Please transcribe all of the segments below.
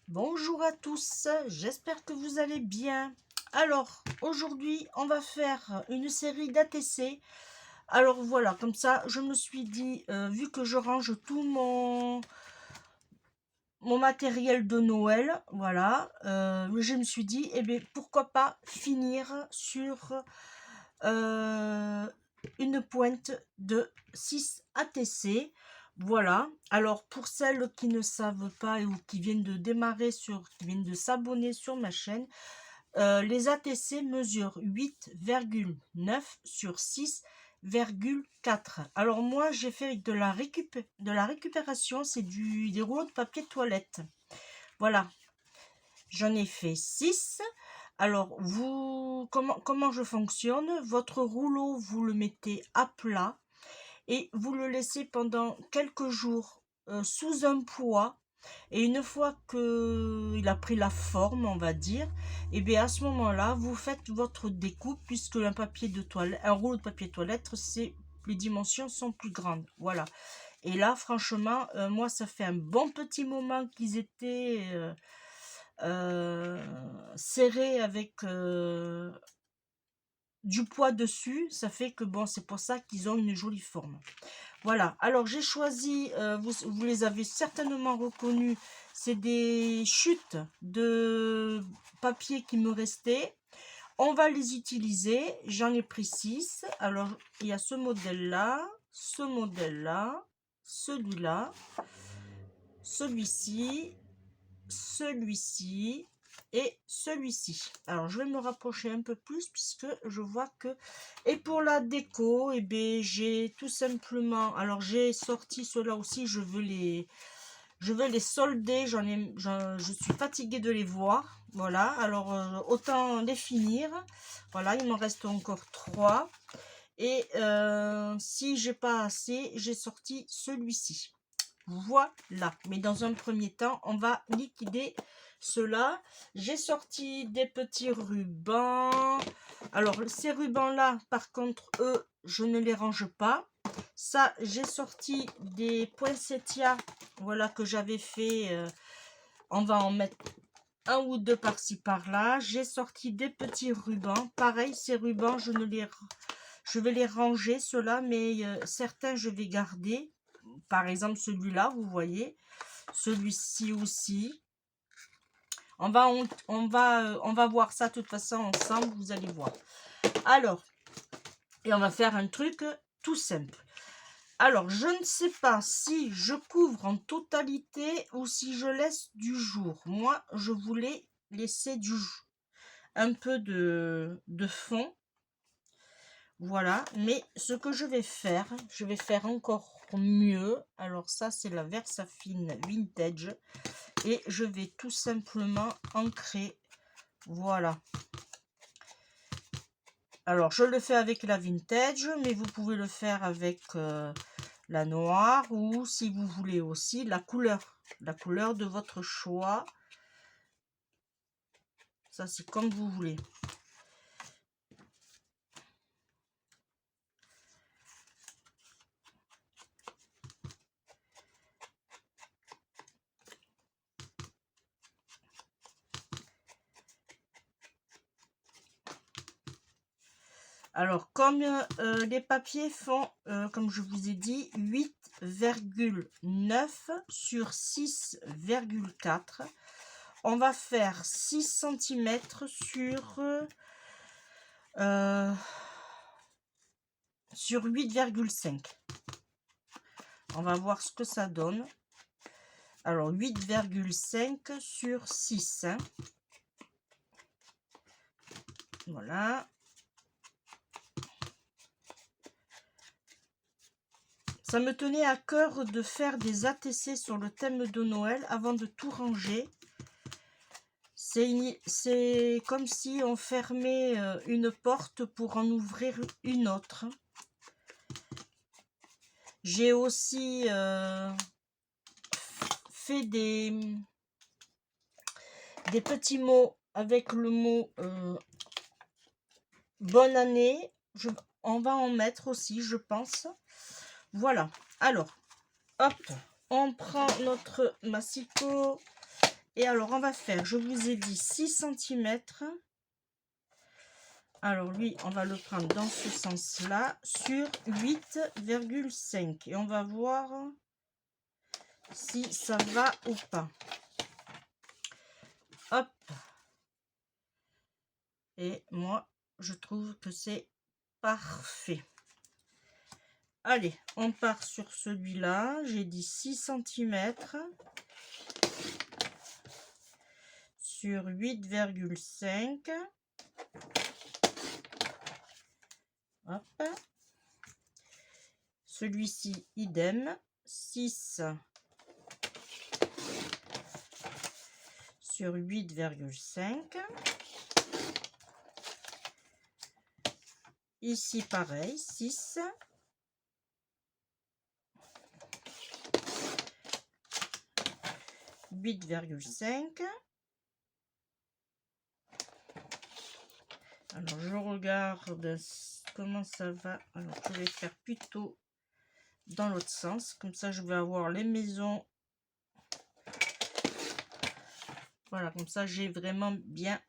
Bonjour à tous, j'espère que vous allez bien. Alors, aujourd'hui, on va faire une série d'ATC. Alors voilà, comme ça, je me suis dit, vu que je range tout mon matériel de Noël, voilà, je me suis dit, eh bien, pourquoi pas finir sur une pointe de 6 ATC. Voilà. Alors pour celles qui ne savent pas ou qui viennent de démarrer qui viennent de s'abonner sur ma chaîne, les ATC mesurent 8,9 sur 6,4. Alors moi j'ai fait de la récupération, c'est des rouleaux de papier toilette. Voilà. J'en ai fait 6. Alors, comment je fonctionne? Votre rouleau, vous le mettez à plat et vous le laissez pendant quelques jours sous un poids. Et une fois qu'il a pris la forme, on va dire, et bien à ce moment-là, vous faites votre découpe puisque un rouleau de papier toilette, les dimensions sont plus grandes. Voilà. Et là, franchement, moi, ça fait un bon petit moment qu'ils étaient serrés avec du poids dessus. Ça fait que bon, c'est pour ça qu'ils ont une jolie forme. Voilà, alors j'ai choisi, vous les avez certainement reconnus, c'est des chutes de papier qui me restaient. On va les utiliser, j'en ai pris 6. Alors, il y a ce modèle-là, celui-là, celui-ci, celui-ci et celui-ci. Alors, je vais me rapprocher un peu plus puisque je vois que... Et pour la déco, eh bien, j'ai tout simplement... Alors, j'ai sorti ceux-là aussi, je veux les solder. Je suis fatiguée de les voir. Voilà, alors autant les finir. Voilà, il m'en reste encore 3. Et si j'ai pas assez, j'ai sorti celui-ci. Voilà, mais dans un premier temps, on va liquider cela. J'ai sorti des petits rubans. Alors, ces rubans-là, par contre, eux, je ne les range pas. Ça, j'ai sorti des poinsettias, voilà, que j'avais fait. On va en mettre un ou deux par-ci, par-là. J'ai sorti des petits rubans. Pareil, ces rubans, je vais les ranger, ceux-là, mais certains, je vais garder. Par exemple, celui-là, vous voyez. Celui-ci aussi. On va voir ça de toute façon ensemble, vous allez voir. Alors, et on va faire un truc tout simple. Alors, je ne sais pas si je couvre en totalité ou si je laisse du jour. Moi, je voulais laisser un peu de fond. Voilà, mais ce que je vais faire encore mieux. Alors ça, c'est la Versafine Vintage. Et je vais tout simplement ancrer. Voilà. Alors, je le fais avec la Vintage, mais vous pouvez le faire avec la noire ou si vous voulez aussi la couleur de votre choix. Ça, c'est comme vous voulez. Alors, comme les papiers font, comme je vous ai dit, 8,9 sur 6,4, on va faire 6 cm sur 8,5. On va voir ce que ça donne. Alors, 8,5 sur 6. Hein. Voilà. Ça me tenait à cœur de faire des ATC sur le thème de Noël avant de tout ranger. C'est comme si on fermait une porte pour en ouvrir une autre. J'ai aussi fait des petits mots avec le mot bonne année. On va en mettre aussi, je pense. Voilà. Alors, hop, on prend notre massicot Et alors, on va faire, je vous ai dit 6 cm. Alors, lui, on va le prendre dans ce sens-là, sur 8,5. Et on va voir si ça va ou pas. Hop. Et moi, je trouve que c'est parfait. Allez, on part sur celui-là. J'ai dit 6 cm sur 8,5. Hop. Celui-ci, idem. 6 sur 8,5. Ici, pareil, 6. « 8,5. Alors, je regarde comment ça va. Alors, je vais faire plutôt dans l'autre sens. Comme ça, je vais avoir les maisons. Voilà, comme ça, j'ai vraiment bien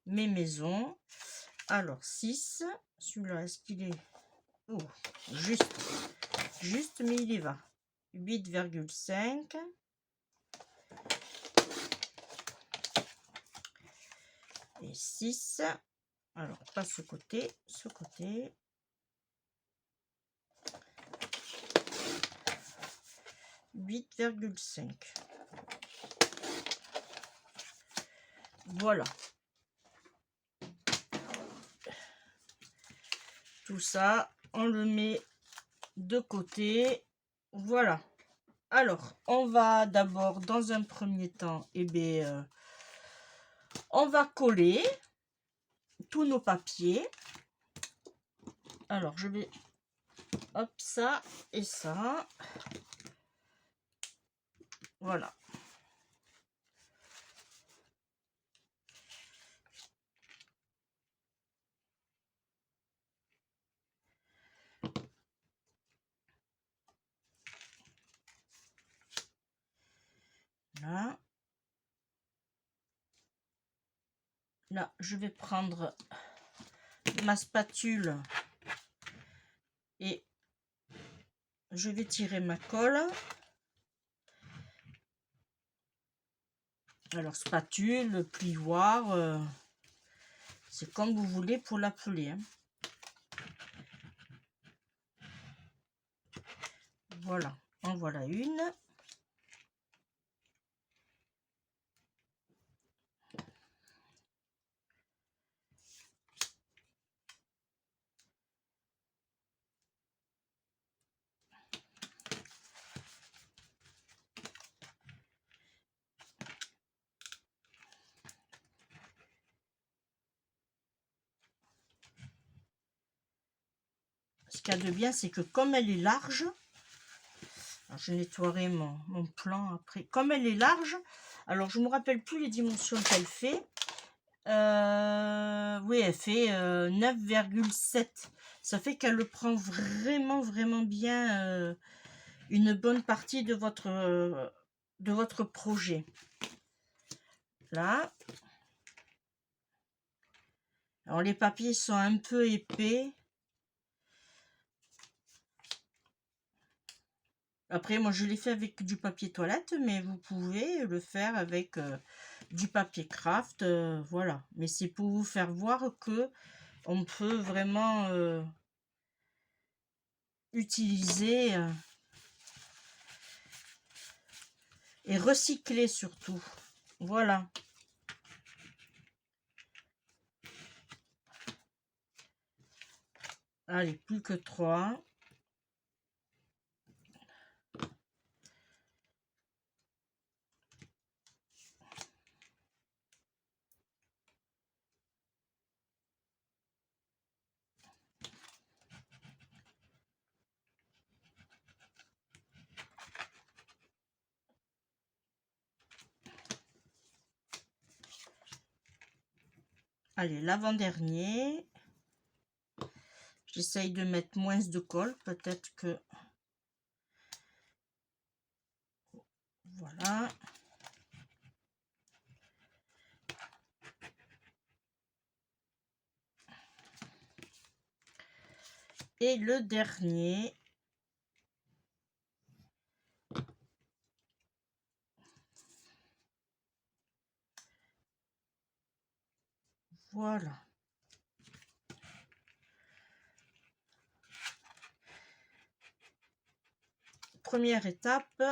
mes maisons. Alors, 6. Celui-là, est-ce qu'il est... Oh, juste, mais il y va. 8,5. Et 6. Alors, pas ce côté, ce côté. « 8,5. » Voilà. Tout ça, on le met de côté. Voilà. Alors, on va d'abord, dans un premier temps, on va coller tous nos papiers. Alors, je vais... Hop, ça et ça. Voilà. Là. Là, je vais prendre ma spatule et je vais tirer ma colle. Alors, spatule, plioir, c'est comme vous voulez pour l'appeler. Hein. Voilà, en voilà une. Ce qu'il y a de bien, c'est que comme elle est large, alors je nettoierai mon plan après. Comme elle est large, alors je ne me rappelle plus les dimensions qu'elle fait. Oui, elle fait 9,7. Ça fait qu'elle le prend vraiment bien une bonne partie de votre projet. Là. Alors les papiers sont un peu épais. Après, moi, je l'ai fait avec du papier toilette, mais vous pouvez le faire avec du papier craft, voilà. Mais c'est pour vous faire voir que on peut vraiment utiliser et recycler surtout. Voilà. Allez, plus que 3. Allez, l'avant-dernier. J'essaye de mettre moins de colle, peut-être que... Voilà. Et le dernier. Voilà. Première étape.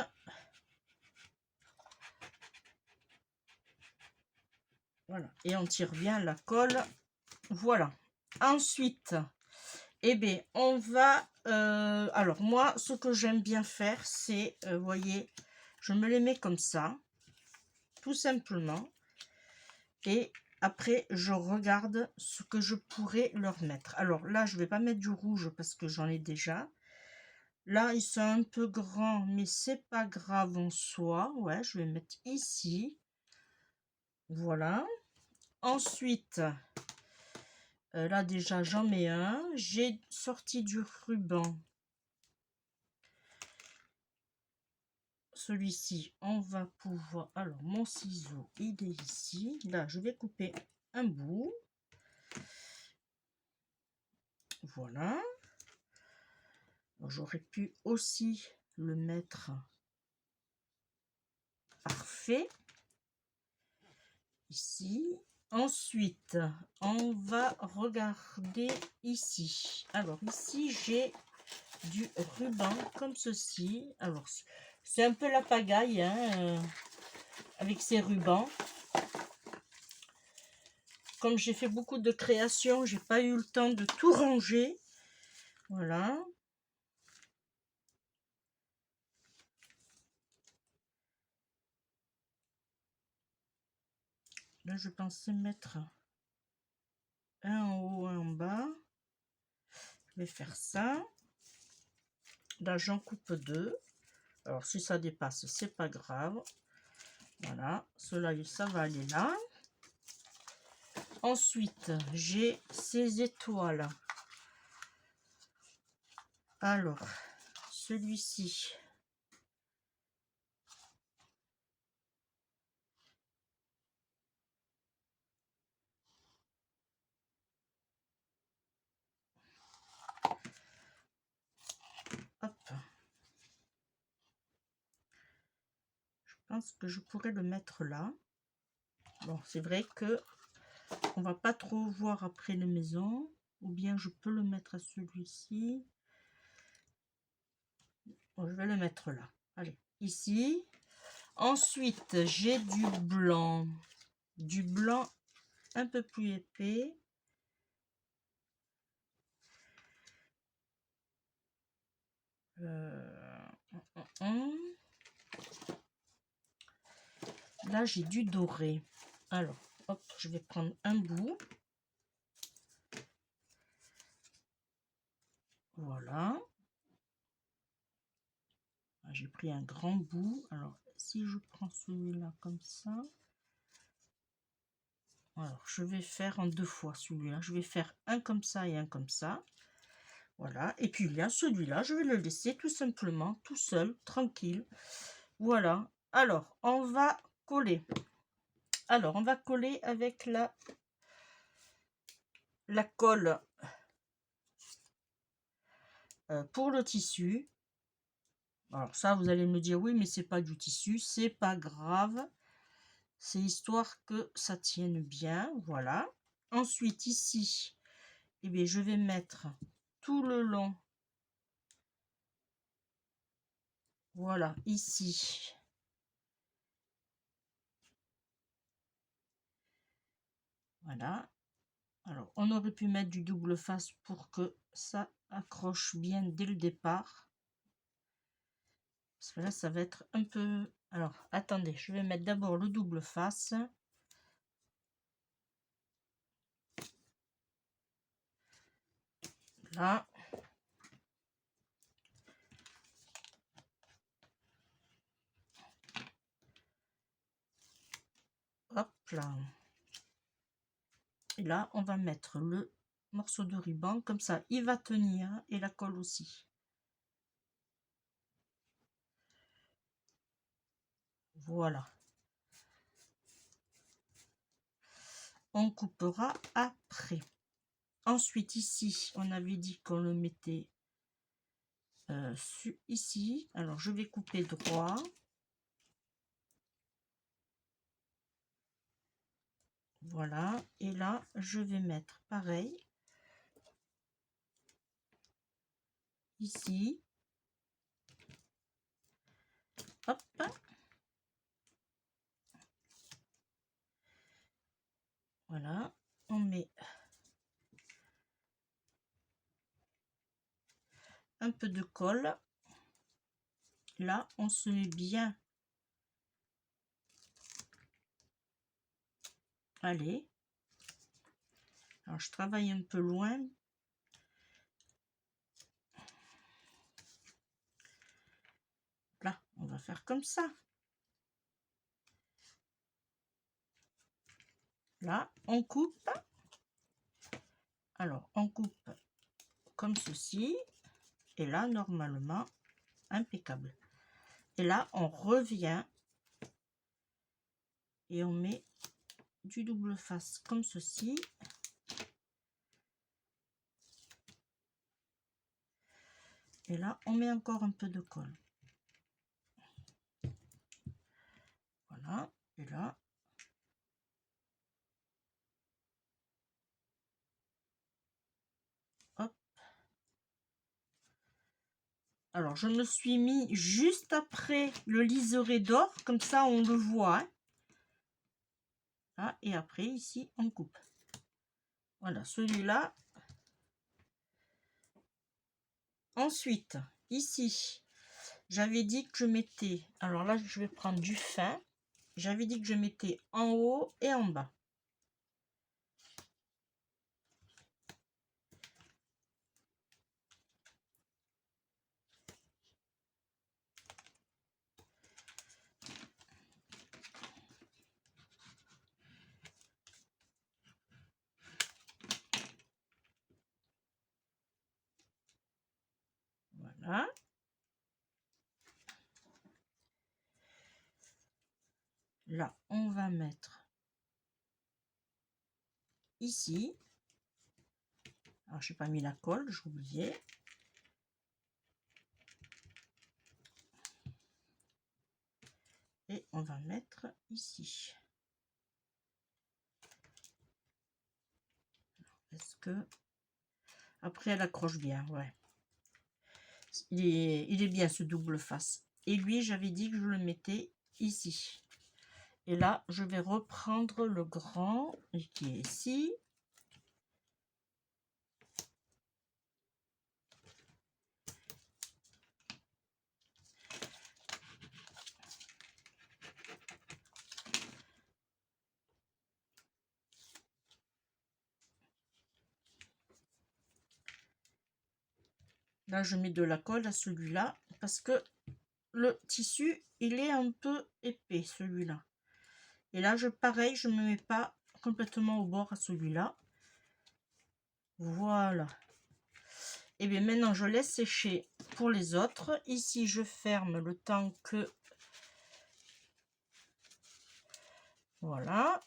Voilà. Et on tire bien la colle. Voilà. Ensuite, eh bien, on va... alors, moi, ce que j'aime bien faire, c'est, vous voyez, je me les mets comme ça, tout simplement. Et après, je regarde ce que je pourrais leur mettre. Alors là, je vais pas mettre du rouge parce que j'en ai déjà. Là, ils sont un peu grands, mais c'est pas grave en soi. Ouais, je vais mettre ici. Voilà. Ensuite, là déjà, j'en mets un. J'ai sorti du ruban. Celui-ci, on va pouvoir... Alors, mon ciseau, il est ici. Là, je vais couper un bout. Voilà. J'aurais pu aussi le mettre parfait ici. Ensuite, on va regarder ici. Alors ici, j'ai du ruban comme ceci. Alors, c'est un peu la pagaille hein, avec ces rubans. Comme j'ai fait beaucoup de créations, j'ai pas eu le temps de tout ranger. Voilà. Là, je pensais mettre un en haut, un en bas. Je vais faire ça. Là, j'en coupe deux. Alors, si ça dépasse, c'est pas grave. Voilà. Cela, ça va aller là. Ensuite, j'ai ces étoiles. Alors, celui-ci. Hop. Je pense que je pourrais le mettre là. Bon, c'est vrai que on va pas trop voir après les maisons. Ou bien je peux le mettre à celui-ci. Bon, je vais le mettre là. Allez, ici. Ensuite, j'ai du blanc. Du blanc un peu plus épais. Là, j'ai du doré. Alors, hop, je vais prendre un bout. Voilà. J'ai pris un grand bout. Alors, si je prends celui-là comme ça. Alors, je vais faire en deux fois celui-là. Je vais faire un comme ça et un comme ça. Voilà. Et puis, il y a celui-là. Je vais le laisser tout simplement, tout seul, tranquille. Voilà. Alors, on va coller. Alors, on va coller avec la colle pour le tissu. Alors ça, vous allez me dire, oui, mais c'est pas du tissu. C'est pas grave. C'est histoire que ça tienne bien. Voilà. Ensuite, ici, eh bien, je vais mettre tout le long. Voilà, ici. Voilà. Alors, on aurait pu mettre du double face pour que ça accroche bien dès le départ. Parce que là, ça va être un peu... Alors, attendez, je vais mettre d'abord le double face. Là. Hop là. Et là, on va mettre le morceau de ruban. Comme ça, il va tenir et la colle aussi. Voilà. On coupera après. Ensuite, ici, on avait dit qu'on le mettait ici. Alors, je vais couper droit. Voilà. Et là, je vais mettre pareil. Ici. Hop. Voilà. On met un peu de colle. Là, on se met bien. Allez. Alors, je travaille un peu loin. Là, on va faire comme ça. Là, on coupe. Alors, on coupe comme ceci. Et là, normalement, impeccable. Et là, on revient et on met du double face comme ceci. Et là, on met encore un peu de colle. Voilà. Et là, hop. Alors, je me suis mis juste après le liseré d'or. Comme ça, on le voit. Hein. Ah, et après, ici, on coupe. Voilà, celui-là. Ensuite, ici, j'avais dit que je mettais... Alors là, je vais prendre du fin. J'avais dit que je mettais en haut et en bas. Voilà. Là, on va mettre ici. Alors, je n'ai pas mis la colle, j'ai oublié. Et on va mettre ici. Est-ce que... Après, elle accroche bien, ouais. Il est bien ce double face. Et lui, j'avais dit que je le mettais ici. Et là, je vais reprendre le grand qui est ici. Là, je mets de la colle à celui-là parce que le tissu, il est un peu épais, celui-là. Et là, pareil, je ne me mets pas complètement au bord à celui-là. Voilà. Et bien maintenant, je laisse sécher pour les autres. Ici, je ferme le temps que... Voilà.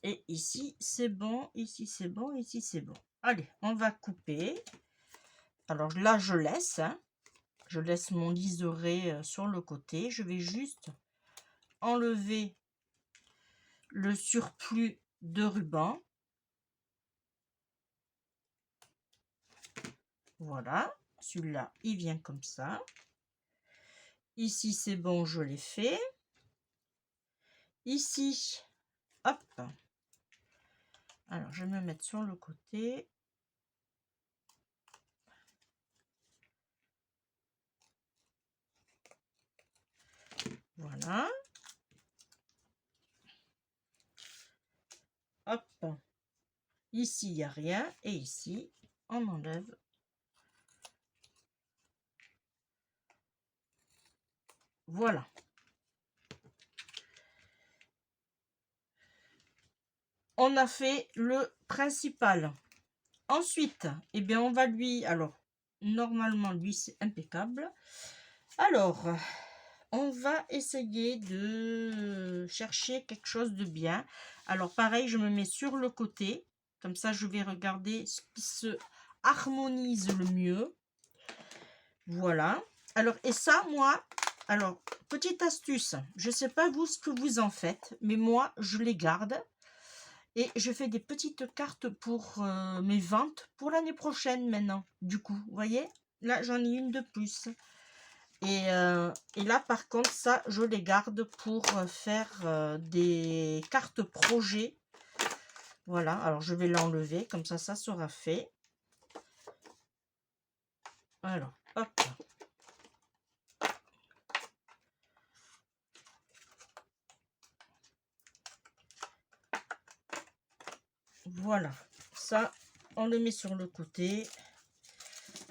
Et ici, c'est bon. Ici, c'est bon. Ici, c'est bon. Allez, on va couper. Alors là, je laisse. Hein. Je laisse mon liseré sur le côté. Je vais juste enlever le surplus de ruban. Voilà. Celui-là, il vient comme ça. Ici, c'est bon, je l'ai fait. Ici, hop. Alors, je vais me mettre sur le côté. Voilà. Hop. Ici, il n'y a rien. Et ici, on enlève. Voilà. On a fait le principal. Ensuite, eh bien, on va lui... Alors, normalement, lui, c'est impeccable. Alors, on va essayer de chercher quelque chose de bien. Alors, pareil, je me mets sur le côté. Comme ça, je vais regarder ce qui se harmonise le mieux. Voilà. Alors, et ça, moi, alors, petite astuce. Je ne sais pas vous ce que vous en faites, mais moi, je les garde. Et je fais des petites cartes pour mes ventes pour l'année prochaine maintenant. Du coup, vous voyez, là, j'en ai une de plus. Et là, par contre, ça, je les garde pour faire des cartes projets. Voilà, alors je vais l'enlever, comme ça sera fait. Alors, hop. Voilà, ça, on le met sur le côté.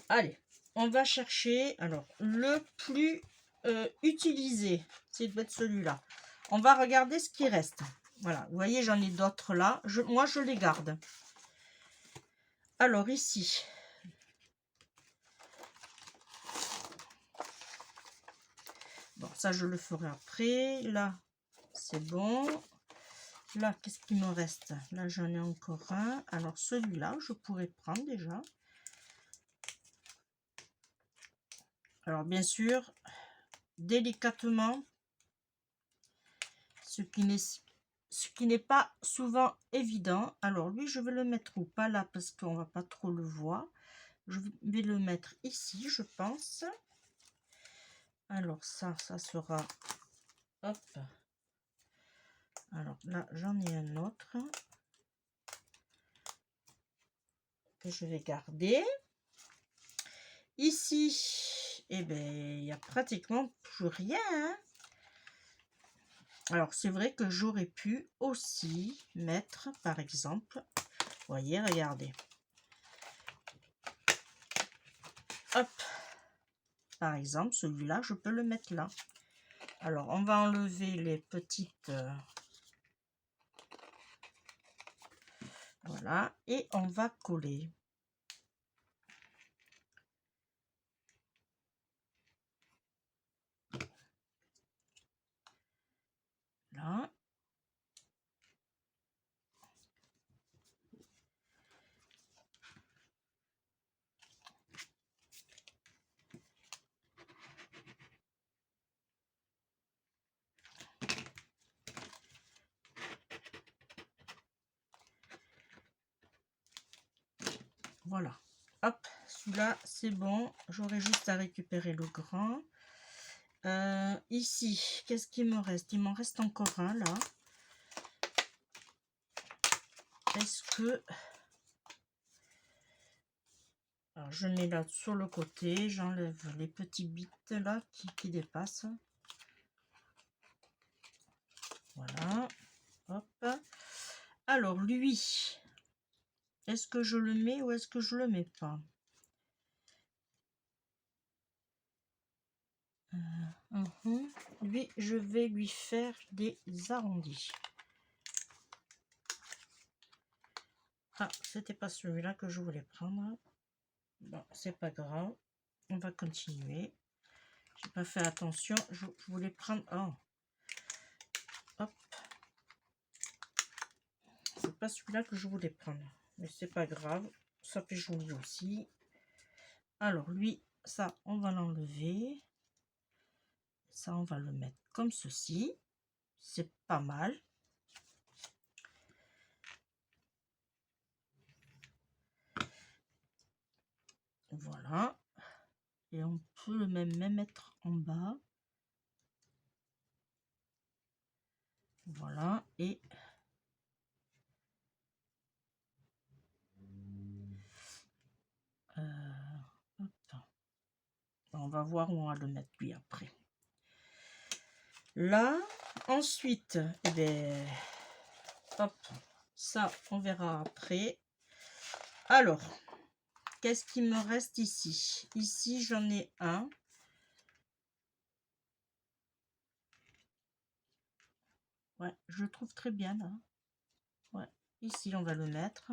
Allez, on va chercher, alors, le plus utilisé, c'est de être celui-là. On va regarder ce qui reste. Voilà, vous voyez, j'en ai d'autres là. Moi, je les garde. Alors, ici. Bon, ça, je le ferai après. Là, c'est bon. Là, qu'est-ce qui me reste? Là, j'en ai encore un. Alors, celui-là, je pourrais prendre déjà. Alors, bien sûr, délicatement, ce qui n'est pas souvent évident. Alors, lui, je vais le mettre où? Pas là, parce qu'on va pas trop le voir. Je vais le mettre ici, je pense. Alors, ça sera... Hop. Alors, là, j'en ai un autre que je vais garder. Ici, eh bien, il n'y a pratiquement plus rien. Hein. Alors, c'est vrai que j'aurais pu aussi mettre, par exemple, vous voyez, regardez. Hop. Par exemple, celui-là, je peux le mettre là. Alors, on va enlever les petites... voilà. Et on va coller. Là. Voilà. Hop, celui-là, c'est bon. J'aurai juste à récupérer le grand. Ici, qu'est-ce qu'il me reste? Il m'en reste encore un, là. Est-ce que... Alors, je mets là sur le côté. J'enlève les petits bits, là, qui dépassent. Voilà. Hop. Alors, lui... Est-ce que je le mets ou est-ce que je le mets pas? Lui, je vais lui faire des arrondis. Ah, c'était pas celui-là que je voulais prendre. Bon, c'est pas grave. On va continuer. J'ai pas fait attention. Je voulais prendre... Oh. Hop. C'est pas celui-là que je voulais prendre. Mais c'est pas grave. Ça fait joli aussi. Alors, lui, ça, on va l'enlever. Ça, on va le mettre comme ceci. C'est pas mal. Voilà. Et on peut le même mettre en bas. Voilà. Et hop. On va voir où on va le mettre lui après. Là, ensuite, eh bien, hop, ça, on verra après. Alors, qu'est-ce qui me reste ici? Ici, j'en ai un. Ouais, je le trouve très bien, là. Ouais, ici, on va le mettre.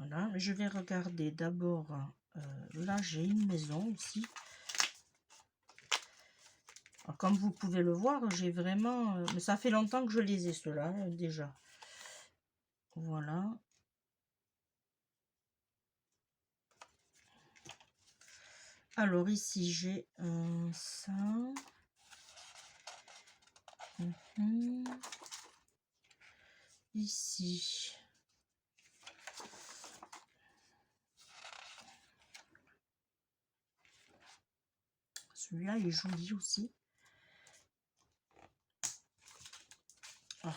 Voilà, je vais regarder d'abord. Là, j'ai une maison aussi. Alors, comme vous pouvez le voir, j'ai vraiment... mais ça fait longtemps que je les ai, ceux-là, déjà. Voilà. Alors, ici, j'ai ça. Ici. Celui-là, il est joli aussi. Ah,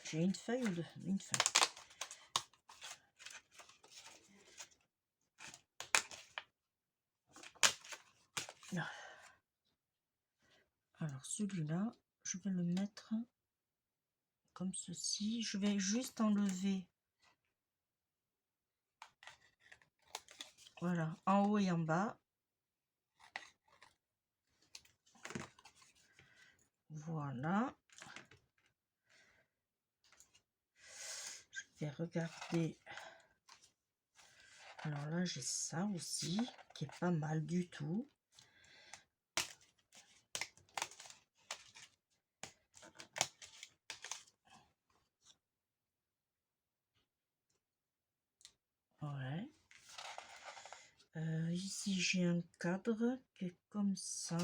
j'ai une feuille ou deux? Une feuille. Là. Alors, celui-là, je vais le mettre comme ceci. Je vais juste enlever. Voilà, en haut et en bas. Voilà. Je vais regarder. Alors là, j'ai ça aussi, qui est pas mal du tout. Ouais. Ici, j'ai un cadre qui est comme ça.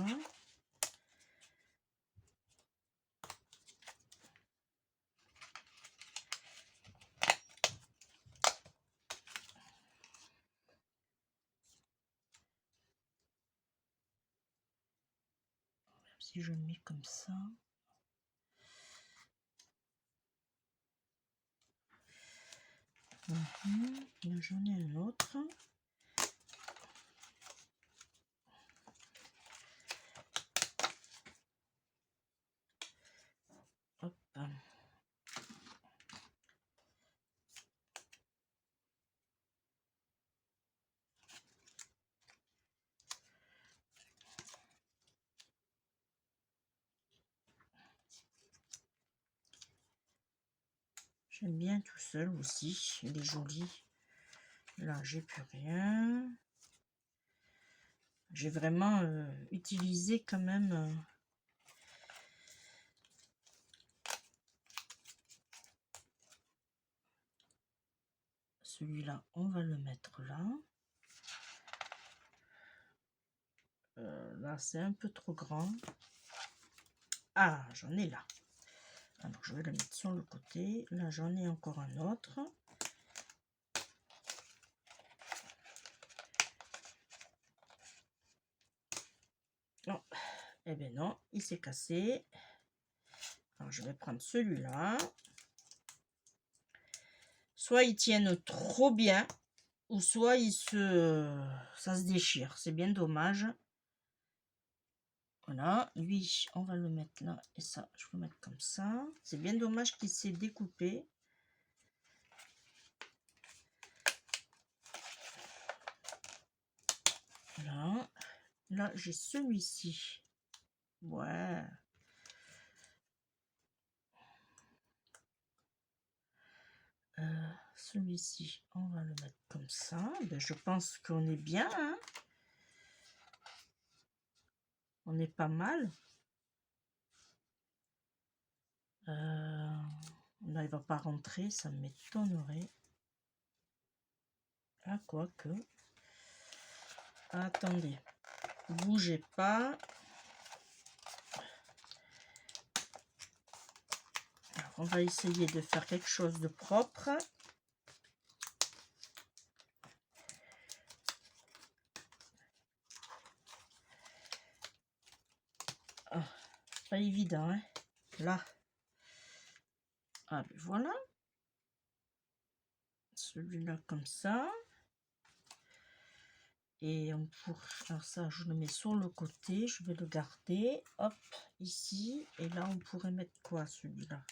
Si je le mets comme ça. Là, j'en ai un autre. Hop. J'aime bien tout seul aussi. Il est joli. Là, j'ai plus rien. J'ai vraiment utilisé quand même. Celui-là, on va le mettre là. Là, c'est un peu trop grand. Ah, j'en ai là. Alors, je vais le mettre sur le côté. Là, j'en ai encore un autre. Non, eh bien non, il s'est cassé. Alors, je vais prendre celui-là. Soit ils tiennent trop bien, ou soit ça se déchire. C'est bien dommage. Voilà, lui, on va le mettre là. Et ça, je vais le mettre comme ça. C'est bien dommage qu'il s'est découpé. Voilà. Là, j'ai celui-ci. Ouais. Celui-ci, on va le mettre comme ça. Ben, je pense qu'on est bien. Hein, on est pas mal. Là, il va pas rentrer, ça m'étonnerait. Ah, quoique. Attendez. Bougez pas. Alors, on va essayer de faire quelque chose de propre. Ah, pas évident, hein. Là. Ah, ben voilà. Celui-là comme ça. Et on pourrait faire ça, je le mets sur le côté, je vais le garder. Hop, ici. Et là, on pourrait mettre quoi, celui-là?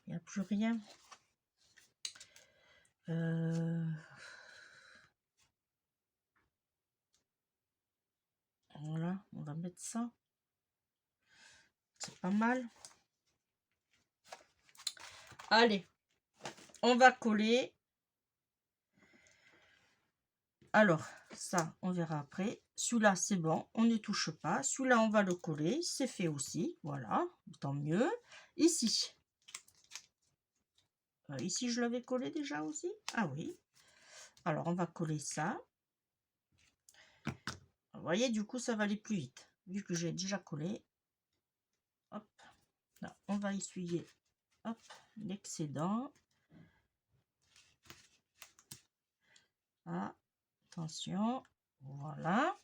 Il n'y a plus rien. Voilà, on va mettre ça. C'est pas mal. Allez, on va coller. Alors, ça, on verra après. Celui-là, c'est bon, on ne touche pas. Celui-là, on va le coller. C'est fait aussi. Voilà, tant mieux. Ici. Ici, je l'avais collé déjà aussi. Ah oui. Alors, on va coller ça. Vous voyez, du coup, ça va aller plus vite. Vu que j'ai déjà collé. Hop. Là, on va essuyer l'excédent. Ah, attention. Voilà.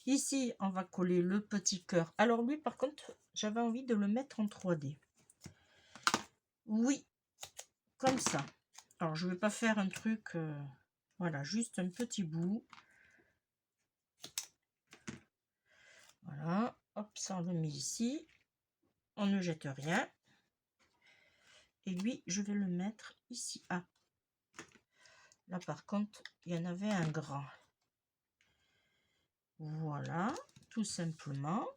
Ici, on va coller le petit cœur. Alors lui, par contre, j'avais envie de le mettre en 3D. Oui, comme ça. Alors, je ne vais pas faire un truc... voilà, juste un petit bout. Voilà. Hop, ça, on le met ici. On ne jette rien. Et lui, je vais le mettre ici. Ah, là, par contre, il y en avait un grand. Voilà, tout simplement.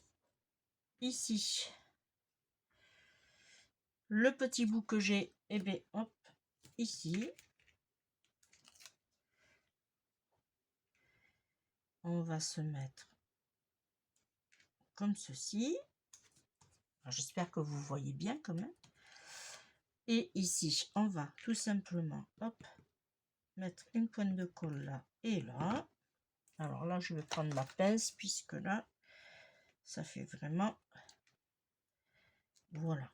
Ici, le petit bout que j'ai, et bien, hop, ici. On va se mettre comme ceci. J'espère que vous voyez bien quand même. Et ici, on va tout simplement, hop, mettre une pointe de colle là et là. Alors là, je vais prendre ma pince puisque là, ça fait vraiment... Voilà.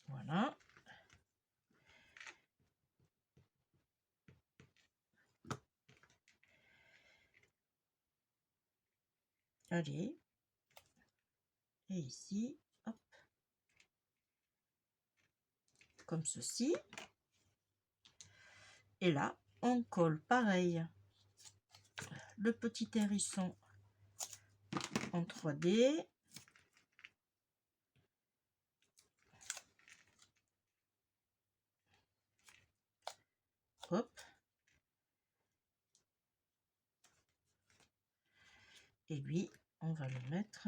Voilà. Allez. Et ici, hop. Comme ceci. Et là, on colle pareil. Le petit hérisson en 3D. Hop. Et lui, on va le mettre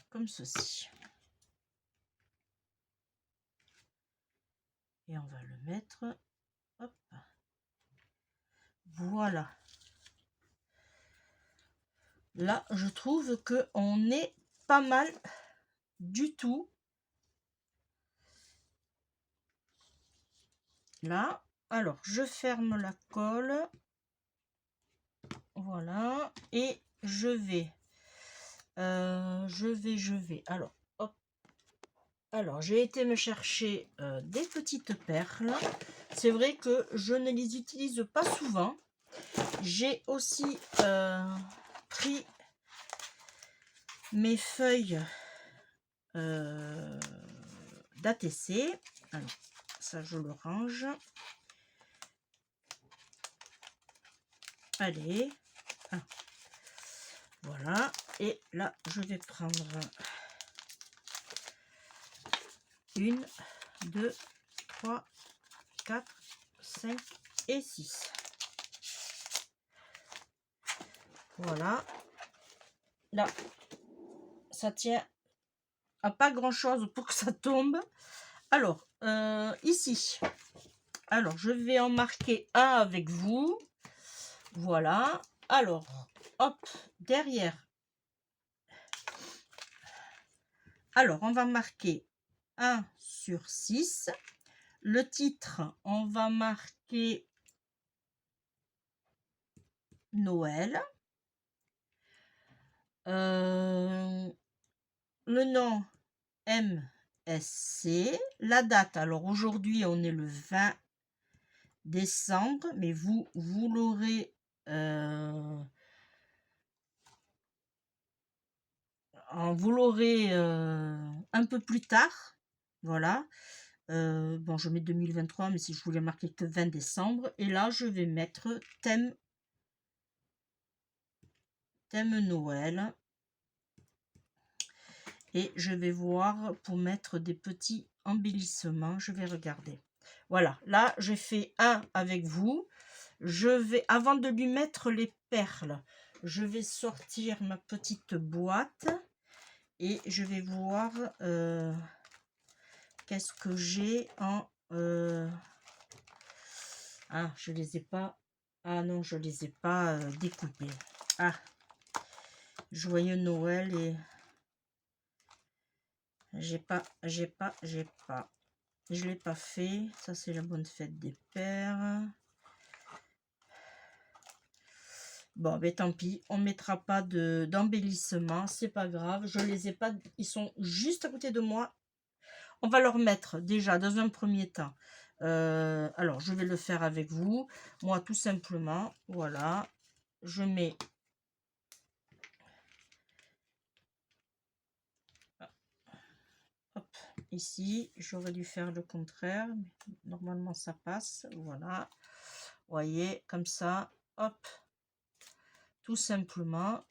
comme ceci. Et on va le mettre, hop, voilà. Là, je trouve que on est pas mal du tout. Là, alors, je ferme la colle. Voilà. Et je vais. Alors, hop. Alors, j'ai été me chercher des petites perles. C'est vrai que je ne les utilise pas souvent. J'ai aussi pris mes feuilles d'ATC. Alors, ça, je le range. Allez. Ah. Voilà. Et là, je vais prendre 1, 2, 3, 4, 5 et 6. Voilà. Là, ça tient à pas grand chose pour que ça tombe. Alors, ici. Alors, je vais en marquer un avec vous. Voilà. Alors, hop, derrière. Alors, on va marquer 1 sur 6. Le titre, on va marquer Noël. Le nom MSC. La date, alors aujourd'hui, on est le 20 décembre, mais vous l'aurez un peu plus tard. Voilà. Bon, je mets 2023, mais si je voulais marquer que 20 décembre. Et là, je vais mettre thème Noël. Et je vais voir pour mettre des petits embellissements. Je vais regarder. Voilà, là, j'ai fait un avec vous. Je vais, avant de lui mettre les perles, je vais sortir ma petite boîte. Et je vais voir qu'est-ce que j'ai en... Ah, je les ai pas... Ah non, je les ai pas découpés. Ah, joyeux Noël et... Je l'ai pas fait. Ça, c'est la bonne fête des pères. Bon, ben tant pis. On mettra pas d'embellissement. C'est pas grave. Je les ai pas... Ils sont juste à côté de moi. On va leur mettre déjà dans un premier temps. Alors, je vais le faire avec vous. Moi, tout simplement, voilà. Je mets... Hop, ici. J'aurais dû faire le contraire. Mais normalement, ça passe. Voilà. Vous voyez, comme ça. Hop. Tout simplement.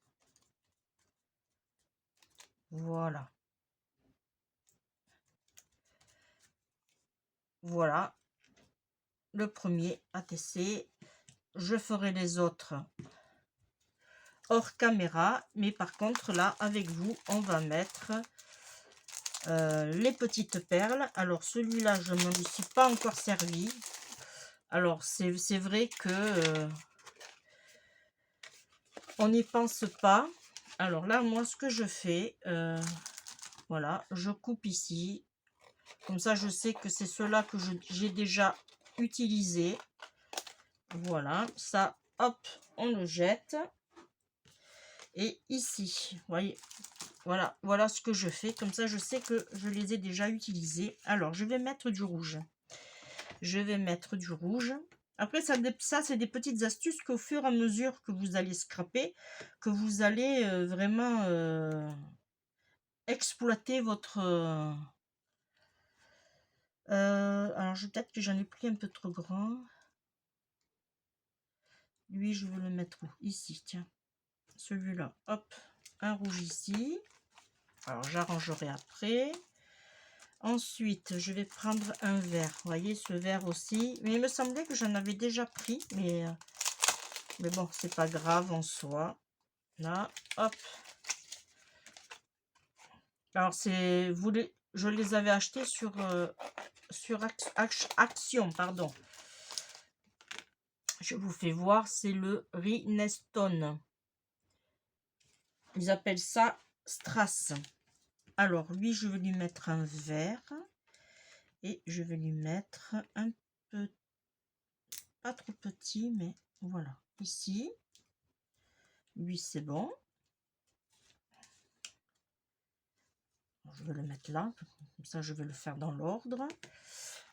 Voilà. Voilà. Le premier à tester. Je ferai les autres hors caméra. Mais par contre, là, avec vous, on va mettre les petites perles. Alors, celui-là, je ne me suis pas encore servi. Alors, c'est vrai que on n'y pense pas. Alors là, moi, ce que je fais, voilà, je coupe ici. Comme ça, je sais que c'est ceux-là que j'ai déjà utilisé. Voilà, ça, hop, on le jette. Et ici, vous voyez, voilà ce que je fais. Comme ça, je sais que je les ai déjà utilisés. Alors, je vais mettre du rouge. Je vais mettre du rouge. Après, ça c'est des petites astuces qu'au fur et à mesure que vous allez scraper, que vous allez vraiment exploiter votre... alors, peut-être que j'en ai pris un peu trop grand. Lui, je vais le mettre où? Ici, tiens. Celui-là, hop, un rouge ici. Alors, j'arrangerai après. Ensuite, je vais prendre un vert. Vous voyez, ce vert aussi. Mais il me semblait que j'en avais déjà pris. Mais bon, c'est pas grave en soi. Là, hop. Alors, je les avais achetés sur Action, pardon. Je vous fais voir, c'est le Rhinestone. Ils appellent ça Strass. Alors, lui, je vais lui mettre un vert. Et je vais lui mettre un peu, pas trop petit, mais voilà, ici. Lui, c'est bon. Je vais le mettre là, comme ça je vais le faire dans l'ordre.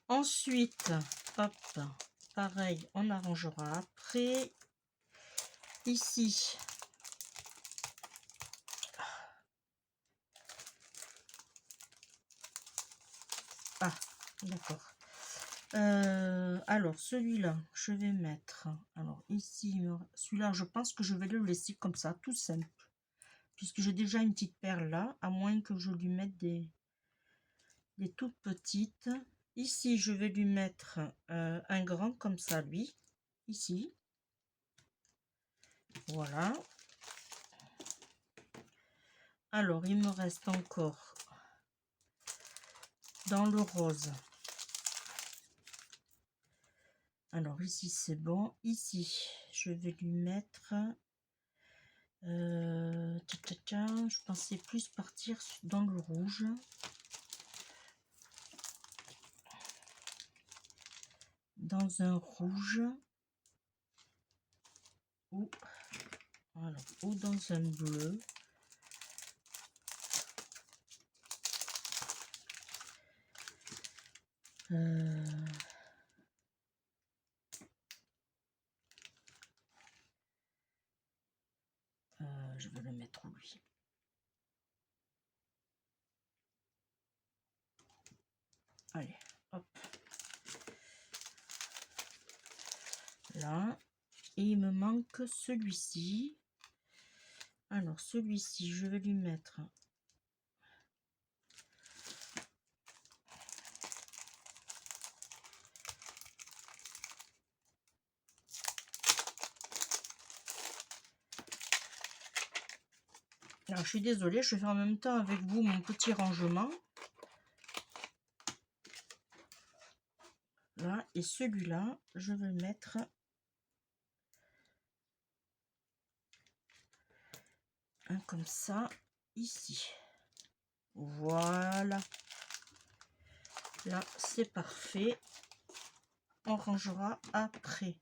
Ensuite, hop, pareil, on arrangera après. Ici, ah, d'accord. Alors, celui-là, je vais mettre, alors ici, celui-là, je pense que je vais le laisser comme ça, tout simple. Puisque j'ai déjà une petite perle là, à moins que je lui mette des toutes petites. Ici, je vais lui mettre un grand comme ça, lui. Ici. Voilà. Alors, il me reste encore dans le rose. Alors, ici, c'est bon. Ici, je vais lui mettre... je pensais plus partir dans le rouge. Dans un rouge. Ou, voilà, ou dans un bleu. Je vais le mettre où lui? Allez, hop. Là. Et il me manque celui-ci. Alors, celui-ci, je vais lui mettre... Alors, je suis désolée, je fais en même temps avec vous mon petit rangement. et celui-là, je vais le mettre un comme ça, ici. Voilà. Là, c'est parfait. On rangera après.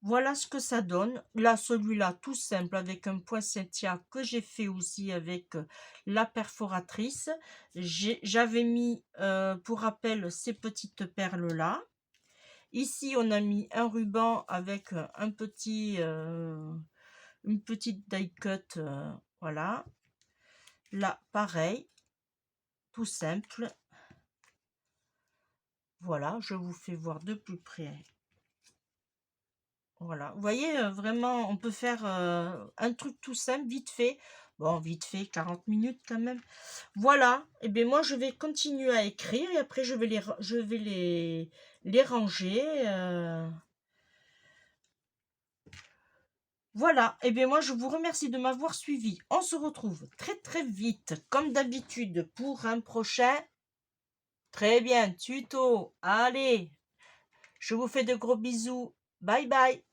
Voilà ce que ça donne. Là, celui-là, tout simple, avec un poinsettia que j'ai fait aussi avec la perforatrice. J'avais mis, pour rappel, ces petites perles-là. Ici, on a mis un ruban avec un petit, une petite die cut. Voilà. Là, pareil. Tout simple. Voilà, je vous fais voir de plus près. Voilà, vous voyez, vraiment, on peut faire un truc tout simple, vite fait. Bon, vite fait, 40 minutes quand même. Voilà, et bien moi, je vais continuer à écrire et après, je vais les ranger. Voilà, et bien moi, je vous remercie de m'avoir suivi. On se retrouve très très vite, comme d'habitude, pour un prochain. Très bien, tuto. Allez, je vous fais de gros bisous. Bye bye.